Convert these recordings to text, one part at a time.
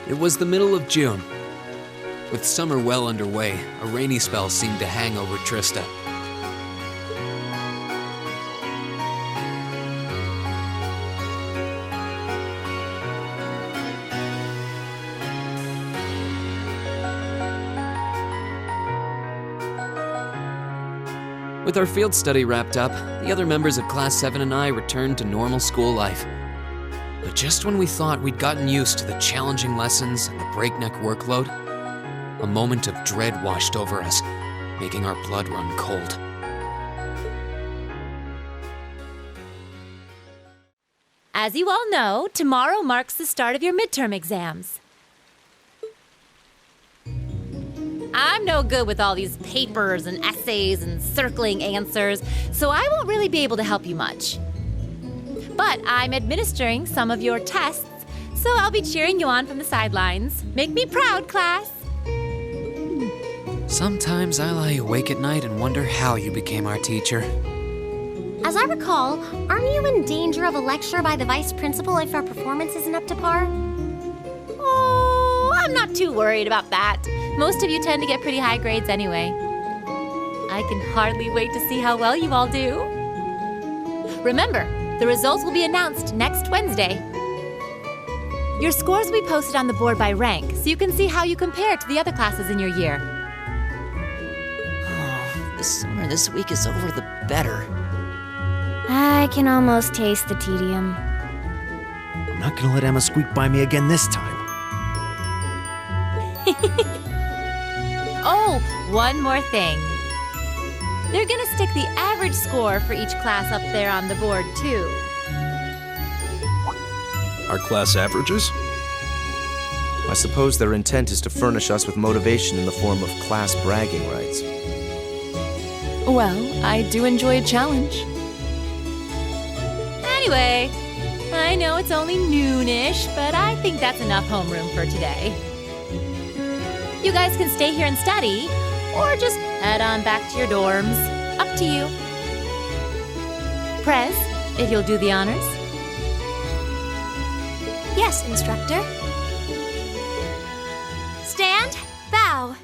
It was the middle of June. With summer well underway, a rainy spell seemed to hang over Trista. With our field study wrapped up, the other members of Class 7 and I returned to normal school life. But just when we thought we'd gotten used to the challenging lessons and the breakneck workload, a moment of dread washed over us, making our blood run cold. As you all know, tomorrow marks the start of your midterm exams. I'm no good with all these papers and essays and circling answers, so I won't really be able to help you much. But I'm administering some of your tests, so I'll be cheering you on from the sidelines. Make me proud, class! Sometimes I lie awake at night and wonder how you became our teacher. As I recall, aren't you in danger of a lecture by the vice principal if our performance isn't up to par? Oh, I'm not too worried about that. Most of you tend to get pretty high grades anyway. I can hardly wait to see how well you all do. Remember, the results will be announced next Wednesday. Your scores will be posted on the board by rank, so you can see how you compare to the other classes in your year. The sooner this week is over, the better. I can almost taste the tedium. I'm not gonna let Emma squeak by me again this time. Oh, one more thing. They're gonna stick the average score for each class up there on the board, too. Our class averages? I suppose their intent is to furnish us with motivation in the form of class bragging rights. Well, I do enjoy a challenge. Anyway, I know it's only noonish, but I think that's enough homeroom for today. You guys can stay here and study, or just head on back to your dorms. Up to you. Prez, if you'll do the honors. Yes, instructor. Stand, bow.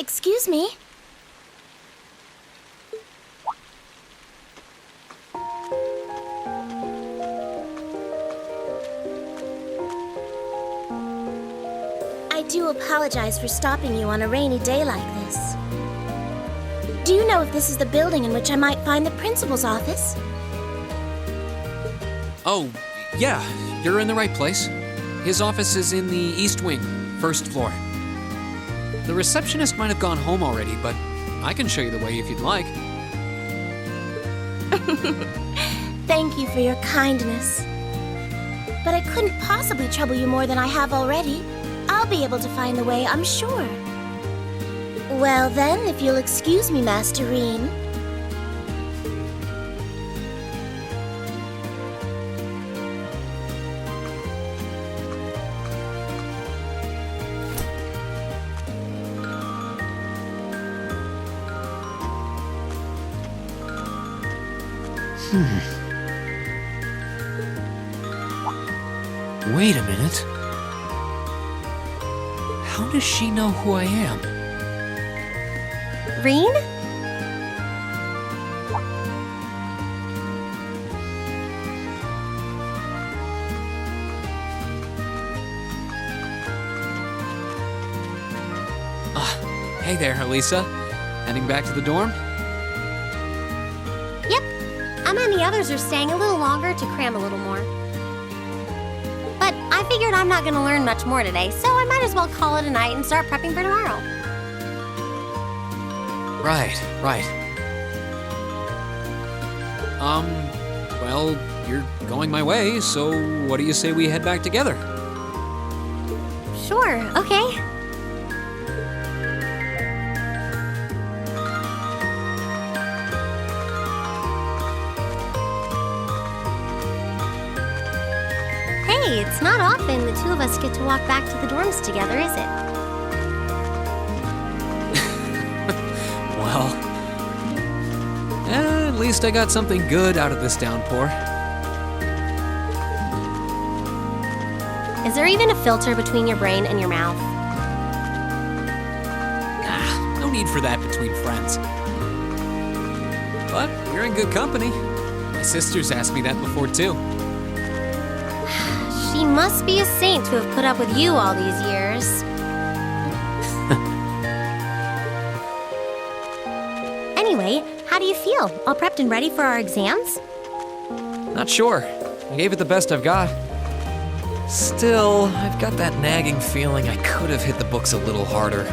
Excuse me. I do apologize for stopping you on a rainy day like this. Do you know if this is the building in which I might find the principal's office? Oh, yeah, you're in the right place. His office is in the East Wing, first floor. The receptionist might have gone home already, but I can show you the way if you'd like. Thank you for your kindness. But I couldn't possibly trouble you more than I have already. I'll be able to find the way, I'm sure. Well then, if you'll excuse me, Master Reen. Wait a minute. How does she know who I am? Reen? Hey there, Elisa. Heading back to the dorm? Yep. Emma and the others are staying a little longer to cram a little more. But I figured I'm not going to learn much more today, so I might as well call it a night and start prepping for tomorrow. Right. Well, you're going my way, so what do you say we head back together? Sure, okay. Hey, it's not often the two of us get to walk back to the dorms together, is it? Well, at least I got something good out of this downpour. Is there even a filter between your brain and your mouth? No need for that between friends. But you're in good company. My sister's asked me that before, too. She must be a saint to have put up with you all these years. Anyway, how do you feel? All prepped and ready for our exams? Not sure. I gave it the best I've got. Still, I've got that nagging feeling I could have hit the books a little harder.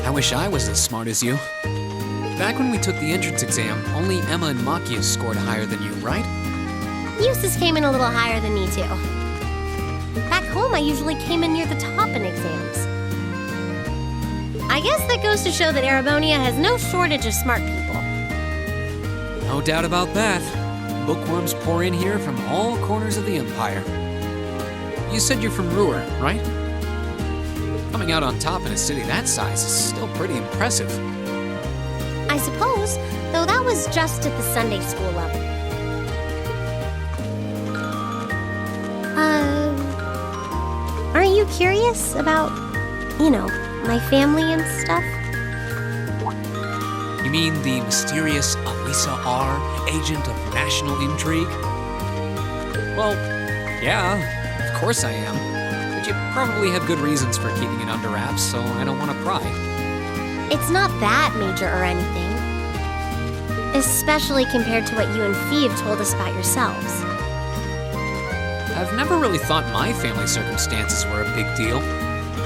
I wish I was as smart as you. Back when we took the entrance exam, only Emma and Machias scored higher than you, right? Eustace came in a little higher than me, too. Back home, I usually came in near the top in exams. I guess that goes to show that Erebonia has no shortage of smart people. No doubt about that. Bookworms pour in here from all corners of the Empire. You said you're from Ruhr, right? Coming out on top in a city that size is still pretty impressive. I suppose, though that was just at the Sunday school level. Aren't you curious about, my family and stuff? You mean the mysterious Elisa R., agent of national intrigue? Well, yeah, of course I am. But you probably have good reasons for keeping it under wraps, so I don't want to pry. It's not that major or anything. Especially compared to what you and Fee have told us about yourselves. I've never really thought my family circumstances were a big deal,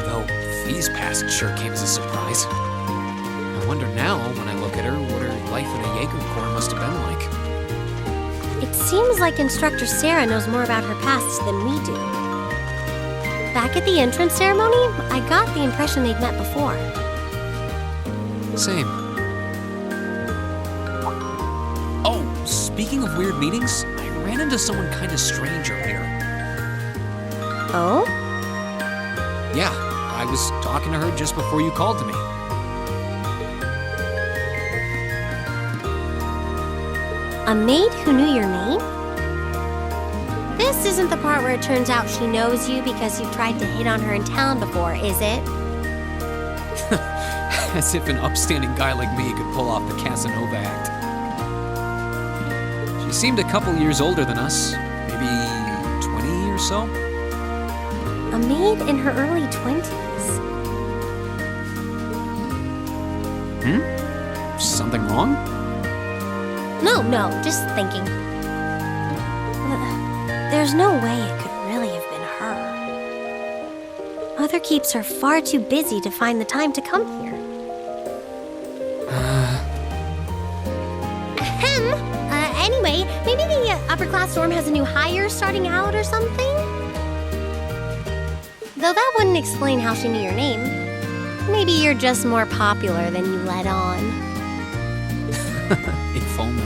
though Fee's past sure came as a surprise. I wonder now, when I look at her, what her life in a Jaeger Corps must have been like. It seems like Instructor Sarah knows more about her past than we do. Back at the entrance ceremony, I got the impression they'd met before. Same. Oh, speaking of weird meetings, I ran into someone kind of strange earlier. Oh? Yeah, I was talking to her just before you called to me. A maid who knew your name? This isn't the part where it turns out she knows you because you've tried to hit on her in town before, is it? As if an upstanding guy like me could pull off the Casanova act. She seemed a couple years older than us, maybe 20 or so. A maid in her early 20s. Something wrong? No, just thinking. There's no way it could really have been her. Mother keeps her far too busy to find the time to come here. Ahem. Anyway, maybe the upper class dorm has a new hire starting out or something? Though that wouldn't explain how she knew your name. Maybe you're just more popular than you let on. If only.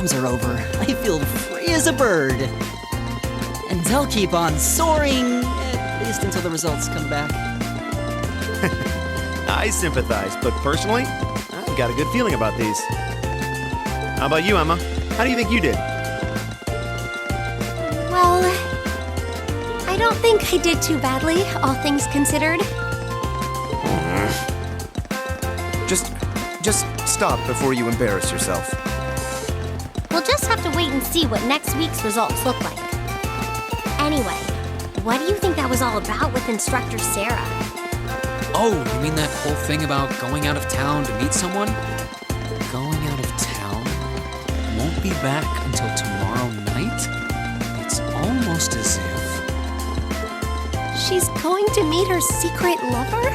exams are over, I feel free as a bird. And I'll keep on soaring, at least until the results come back. I sympathize, but personally, I've got a good feeling about these. How about you, Emma? How do you think you did? Well, I don't think I did too badly, all things considered. Just stop before you embarrass yourself. We'll just have to wait and see what next week's results look like. Anyway, what do you think that was all about with Instructor Sarah? Oh, you mean that whole thing about going out of town to meet someone? Going out of town? Won't be back until tomorrow night? It's almost as if... She's going to meet her secret lover?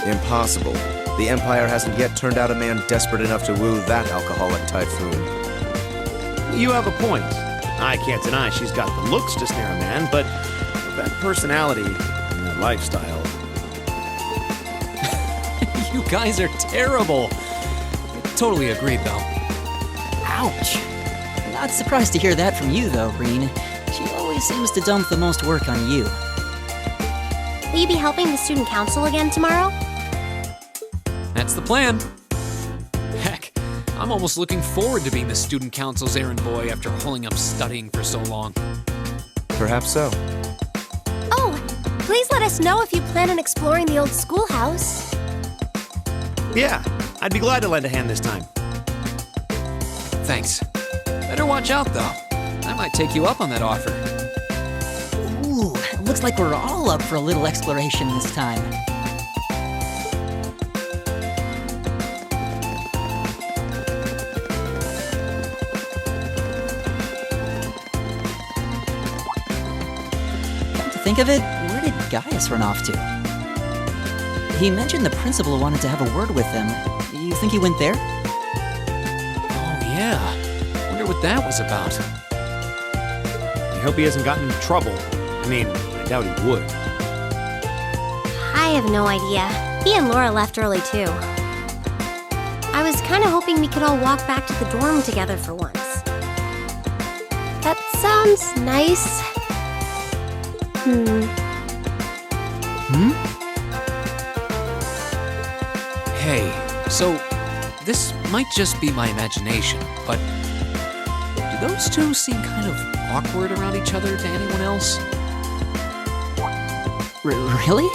Impossible. The Empire hasn't yet turned out a man desperate enough to woo that alcoholic typhoon. You have a point. I can't deny she's got the looks to snare a man, but with that personality and that lifestyle... You guys are terrible. Totally agreed, though. Ouch. Not surprised to hear that from you, though, Green. She always seems to dump the most work on you. Will you be helping the student council again tomorrow? That's the plan. Heck, I'm almost looking forward to being the student council's errand boy after holding up studying for so long. Perhaps so. Oh, please let us know if you plan on exploring the old schoolhouse. Yeah, I'd be glad to lend a hand this time. Thanks. Better watch out, though. I might take you up on that offer. Ooh, looks like we're all up for a little exploration this time. Come to think of it, where did Gaius run off to? He mentioned the principal wanted to have a word with them. You think he went there? Oh, yeah. Wonder what that was about. I hope he hasn't gotten in trouble. I mean, I doubt he would. I have no idea. He and Laura left early, too. I was kind of hoping we could all walk back to the dorm together for once. That sounds nice. Hey, so this might just be my imagination, but do those two seem kind of awkward around each other to anyone else? Really?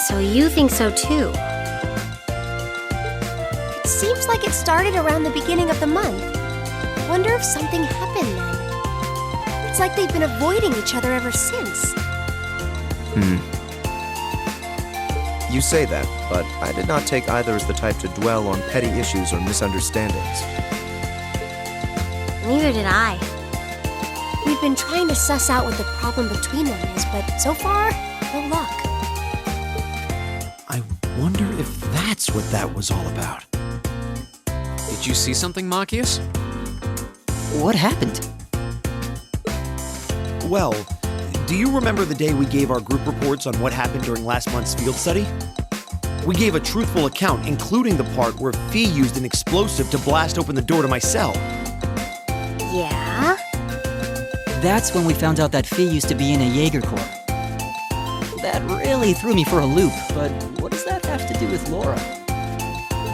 So you think so, too? It seems like it started around the beginning of the month. Wonder if something happened then. It's like they've been avoiding each other ever since. You say that, but I did not take either as the type to dwell on petty issues or misunderstandings. Neither did I. We've been trying to suss out what the problem between them is, but so far, no luck. I wonder if that's what that was all about. Did you see something, Machias? What happened? Well, do you remember the day we gave our group reports on what happened during last month's field study? We gave a truthful account, including the part where Fee used an explosive to blast open the door to my cell. Yeah? That's when we found out that Fee used to be in a Jaeger Corps. That really threw me for a loop, but what does that have to do with Laura?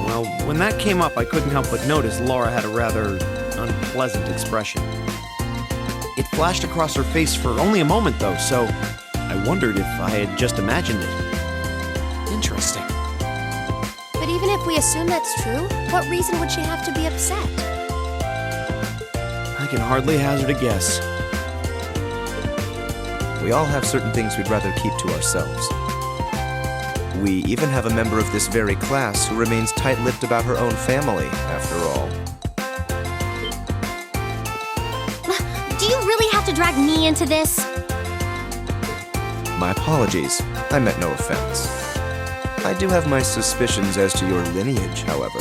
Well, when that came up, I couldn't help but notice Laura had a rather unpleasant expression. It flashed across her face for only a moment, though, so I wondered if I had just imagined it. Interesting. But even if we assume that's true, what reason would she have to be upset? I can hardly hazard a guess. We all have certain things we'd rather keep to ourselves. We even have a member of this very class who remains tight-lipped about her own family, after all. Do you really have to drag me into this? My apologies. I meant no offense. I do have my suspicions as to your lineage, however.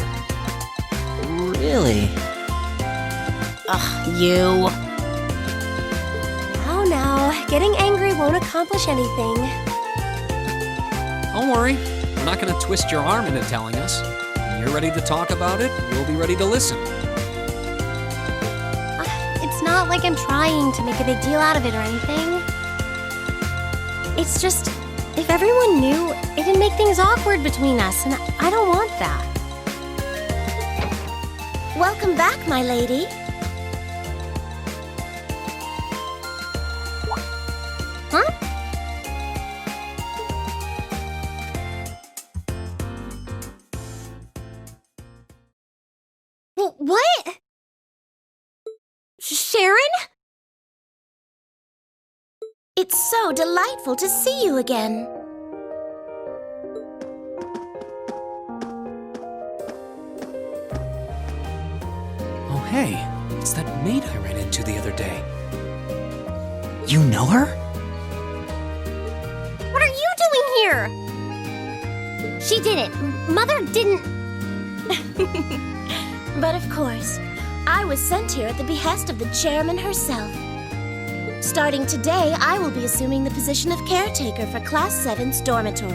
Really? Ugh, you. Now, getting angry won't accomplish anything. Don't worry. We're not going to twist your arm into telling us. you're ready to talk about it, we'll be ready to listen. It's not like I'm trying to make a big deal out of it or anything. It's just, if everyone knew, it'd make things awkward between us, and I don't want that. Welcome back, my lady. Huh? What? Sharon? It's so delightful to see you again. Oh, hey, it's that maid I ran into the other day. You know her? What are you doing here? She didn't. Mother didn't. But of course, I was sent here at the behest of the chairman herself. Starting today, I will be assuming the position of caretaker for Class 7's dormitory.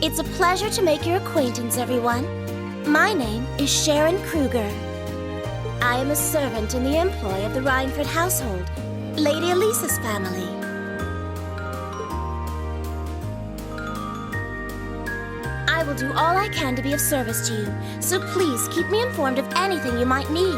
It's a pleasure to make your acquaintance, everyone. My name is Sharon Kruger. I am a servant in the employ of the Rhineford household, Lady Elisa's family. I will do all I can to be of service to you, so please keep me informed of anything you might need.